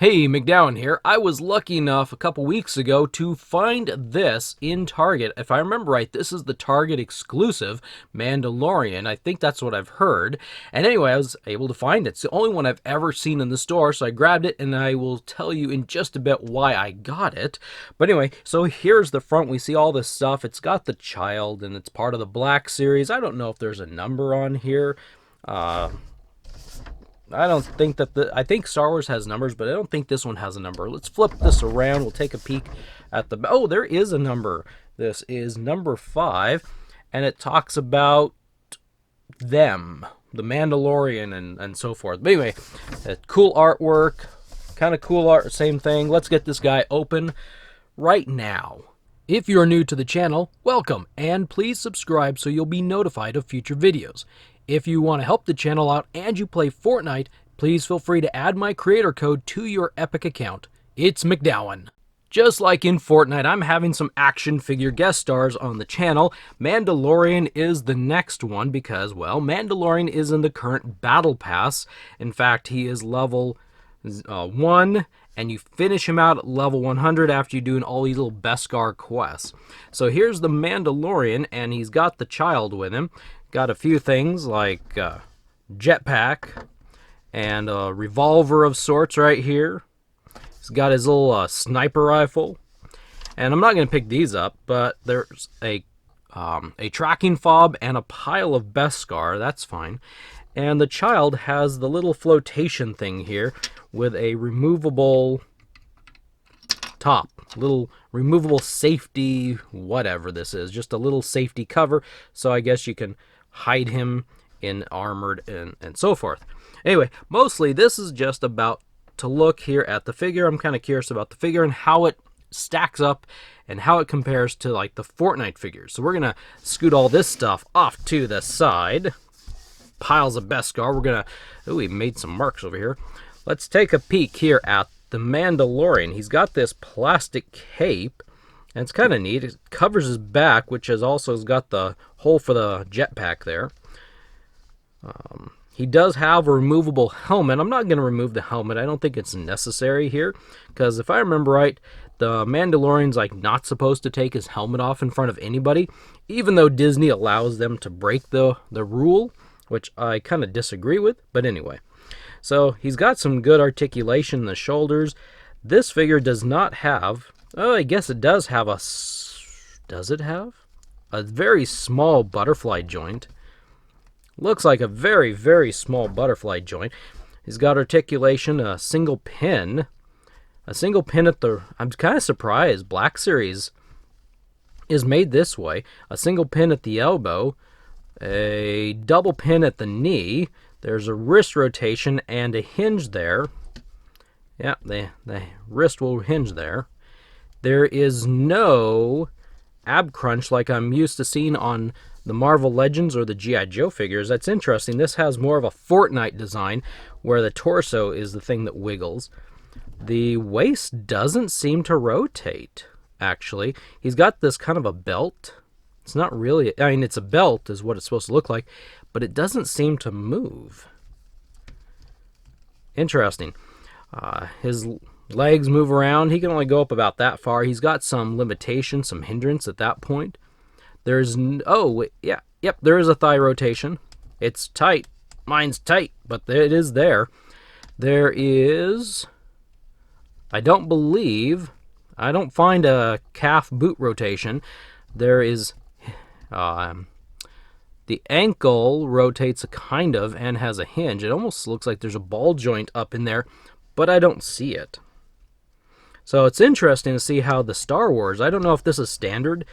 Hey, MacDowin here. I was lucky enough a couple weeks ago to find this in Target. If I remember right, this is the Target exclusive Mandalorian. I think that's what I've heard. And anyway, I was able to find it. It's the only one I've ever seen in the store, so I grabbed it, and I will tell you in just a bit why I got it. But anyway, so here's the front. We see all this stuff. It's got the child, and it's part of the Black series. I don't know if there's a number on here. I don't think that I think Star Wars has numbers, but I don't think this one has a number. Let's flip this around. We'll take a peek at the... Oh, there is a number. This is number 5, and it talks about them, the Mandalorian, and so forth. But anyway, cool artwork, kind of cool art, same thing. Let's get this guy open right now. If you're new to the channel, welcome, and please subscribe so you'll be notified of future videos. If you want to help the channel out and you play Fortnite, please feel free to add my creator code to your Epic account. It's MacDowin. Just like in Fortnite, I'm having some action figure guest stars on the channel. Mandalorian is the next one because, well, Mandalorian is in the current Battle Pass. In fact, he is level 1, and you finish him out at level 100 after you doing all these little Beskar quests. So here's the Mandalorian, and he's got the child with him. Got a few things like jetpack and a revolver of sorts right here. He's got his little sniper rifle. And I'm not going to pick these up, but there's a tracking fob and a pile of Beskar. That's fine. And the child has the little flotation thing here with a removable top. Little removable safety, whatever this is. Just a little safety cover. So I guess you can hide him in armored and so forth. Anyway, mostly this is just about to look here at the figure. I'm kind of curious about the figure and how it stacks up and how it compares to like the Fortnite figures. So we're going to scoot all this stuff off to the side. Piles of Beskar. We're going to... Oh, we made some marks over here. Let's take a peek here at the Mandalorian. He's got this plastic cape. And it's kind of neat. It covers his back, which has got the hole for the jetpack there. He does have a removable helmet. I'm not going to remove the helmet. I don't think it's necessary here. Because if I remember right, the Mandalorian's like not supposed to take his helmet off in front of anybody. Even though Disney allows them to break the rule, which I kind of disagree with. But anyway. So he's got some good articulation in the shoulders. This figure does not have... Oh, I guess it does have a... Does it have? A very small butterfly joint. Looks like a very, very small butterfly joint. He's got articulation, a single pin. A single pin at the... I'm kind of surprised. Black Series is made this way. A single pin at the elbow. A double pin at the knee. There's a wrist rotation and a hinge there. Yeah, the wrist will hinge there. There is no ab crunch like I'm used to seeing on the Marvel Legends or the G.I. Joe figures. That's interesting. This has more of a Fortnite design where the torso is the thing that wiggles. The waist doesn't seem to rotate, actually. He's got this kind of a belt. It's not really... I mean, it's a belt is what it's supposed to look like, but it doesn't seem to move. Interesting. His legs move around. He can only go up about that far. He's got some limitation, some hindrance at that point. There's... Oh, yeah. Yep, there is a thigh rotation. It's tight. Mine's tight, but it is there. There is... I don't find a calf boot rotation. There is... the ankle rotates kind of and has a hinge. It almost looks like there's a ball joint up in there, but I don't see it. So it's interesting to see how the Star Wars, I don't know if this is standard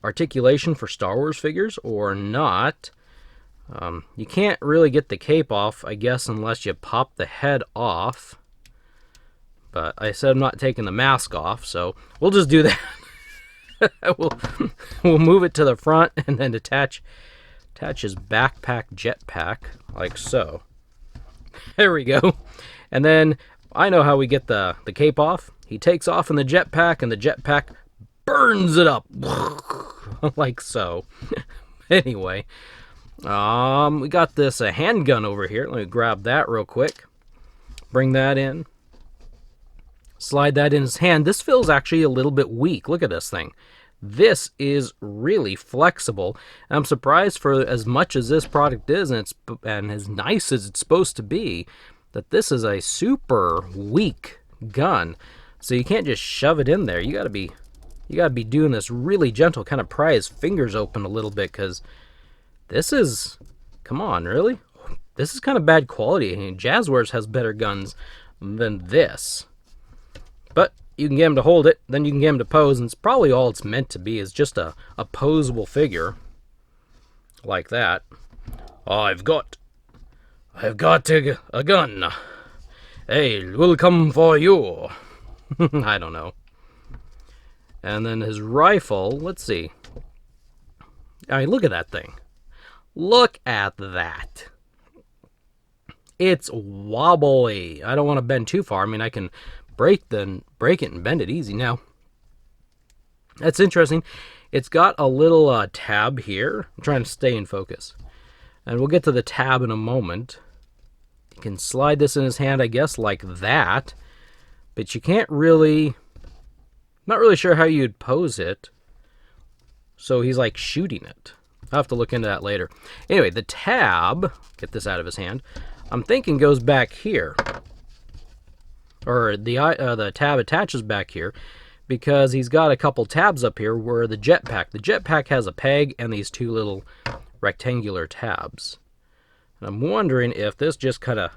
articulation for Star Wars figures or not. You can't really get the cape off, I guess, unless you pop the head off. But I said I'm not taking the mask off, so we'll just do that. We'll move it to the front and then attach his backpack jetpack like so. There we go. And then I know how we get the cape off. He takes off in the jetpack, and the jetpack burns it up like so. Anyway, we got this handgun over here. Let me grab that real quick. Bring that in. Slide that in his hand. This feels actually a little bit weak. Look at this thing. This is really flexible. I'm surprised, for as much as this product is and as nice as it's supposed to be, that this is a super weak gun. So you can't just shove it in there. You gotta be doing this really gentle, kind of pry his fingers open a little bit, because this is, come on, really? This is kind of bad quality. I mean, Jazzwares has better guns than this. But you can get him to hold it, then you can get him to pose, and it's probably all it's meant to be, is just a poseable figure. Like that. I've got a gun. Hey, we'll come for you. I don't know. And then his rifle, let's see. I mean, look at that thing. Look at that. It's wobbly. I don't want to bend too far. I mean, I can break it and bend it easy. Now, that's interesting. It's got a little tab here. I'm trying to stay in focus. And we'll get to the tab in a moment. You can slide this in his hand, I guess, like that. But you can't really... Not really sure how you'd pose it. So he's like shooting it. I'll have to look into that later. Anyway, the tab, get this out of his hand, I'm thinking goes back here. Or the tab attaches back here, because he's got a couple tabs up here where the jetpack has a peg and these two little rectangular tabs. And I'm wondering if this just kind of,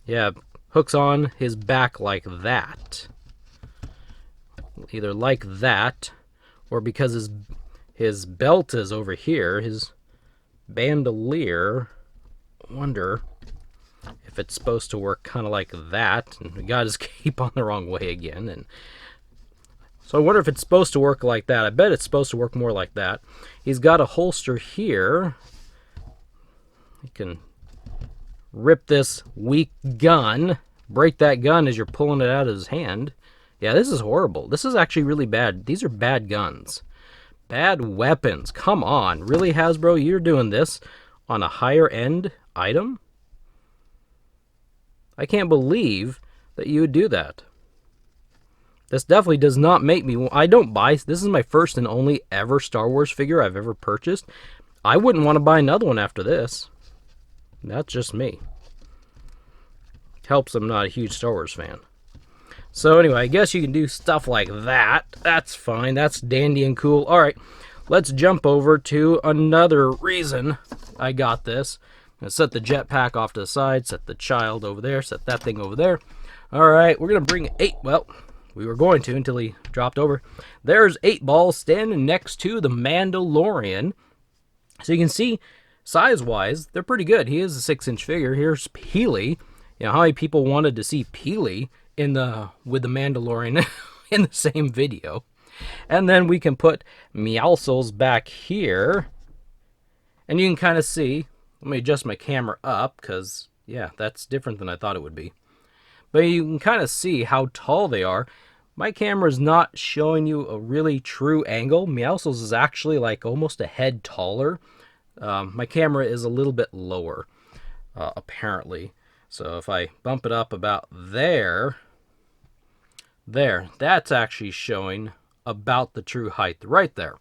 yeah, hooks on his back like that. Either like that, or because his belt is over here, his bandolier. I wonder if it's supposed to work kind of like that. And we got his cape on the wrong way again. And so I wonder if it's supposed to work like that. I bet it's supposed to work more like that. He's got a holster here. You can rip this weak gun, break that gun as you're pulling it out of his hand. Yeah, this is horrible. This is actually really bad. These are bad guns. Bad weapons. Come on. Really, Hasbro? You're doing this on a higher end item? I can't believe that you would do that. This definitely does not make me... I don't buy... This is my first and only ever Star Wars figure I've ever purchased. I wouldn't want to buy another one after this. That's just me. Helps I'm not a huge Star Wars fan. So anyway, I guess you can do stuff like that. That's fine. That's dandy and cool. All right, let's jump over to another reason I got this. I'm going to set the jetpack off to the side, set the child over there, set that thing over there. All right, we're going to bring 8. Well, we were going to until he dropped over. There's 8 balls standing next to the Mandalorian. So you can see, size-wise, they're pretty good. He is a 6-inch figure. Here's Peely. You know, how many people wanted to see Peely with the Mandalorian in the same video? And then we can put Meowscles back here, and you can kind of see. Let me adjust my camera up, because yeah, that's different than I thought it would be. But you can kind of see how tall they are. My camera is not showing you a really true angle. Meowscles is actually like almost a head taller. My camera is a little bit lower, apparently. So if I bump it up about there, that's actually showing about the true height right there.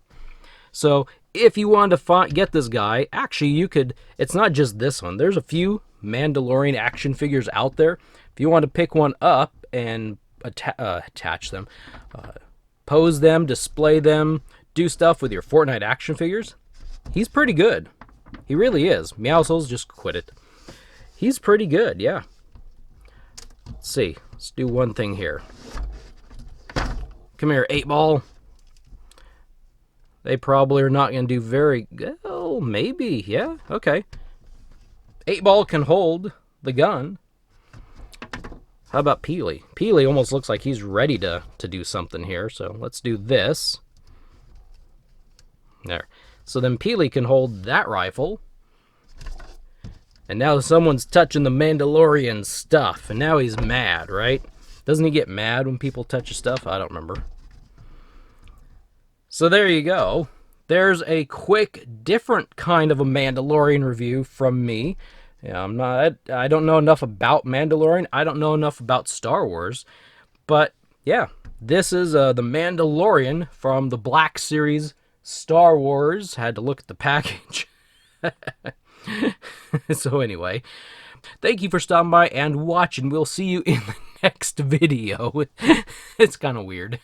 So if you wanted to get this guy, actually you could, it's not just this one. There's a few Mandalorian action figures out there. If you want to pick one up and attach them, pose them, display them, do stuff with your Fortnite action figures, he's pretty good. He really is. Meowscles, just quit it. He's pretty good, yeah. Let's see. Let's do one thing here. Come here, 8-ball. They probably are not going to do very good. Oh, maybe. Yeah, okay. 8-ball can hold the gun. How about Peely? Peely almost looks like he's ready to do something here. So let's do this. There. So then Peely can hold that rifle. And now someone's touching the Mandalorian stuff. And now he's mad, right? Doesn't he get mad when people touch his stuff? I don't remember. So there you go. There's a quick, different kind of a Mandalorian review from me. Yeah, I don't know enough about Mandalorian. I don't know enough about Star Wars. But yeah, this is the Mandalorian from the Black Series Star Wars. Had to look at the package. So anyway, thank you for stopping by and watching. We'll see you in the next video. It's kind of weird.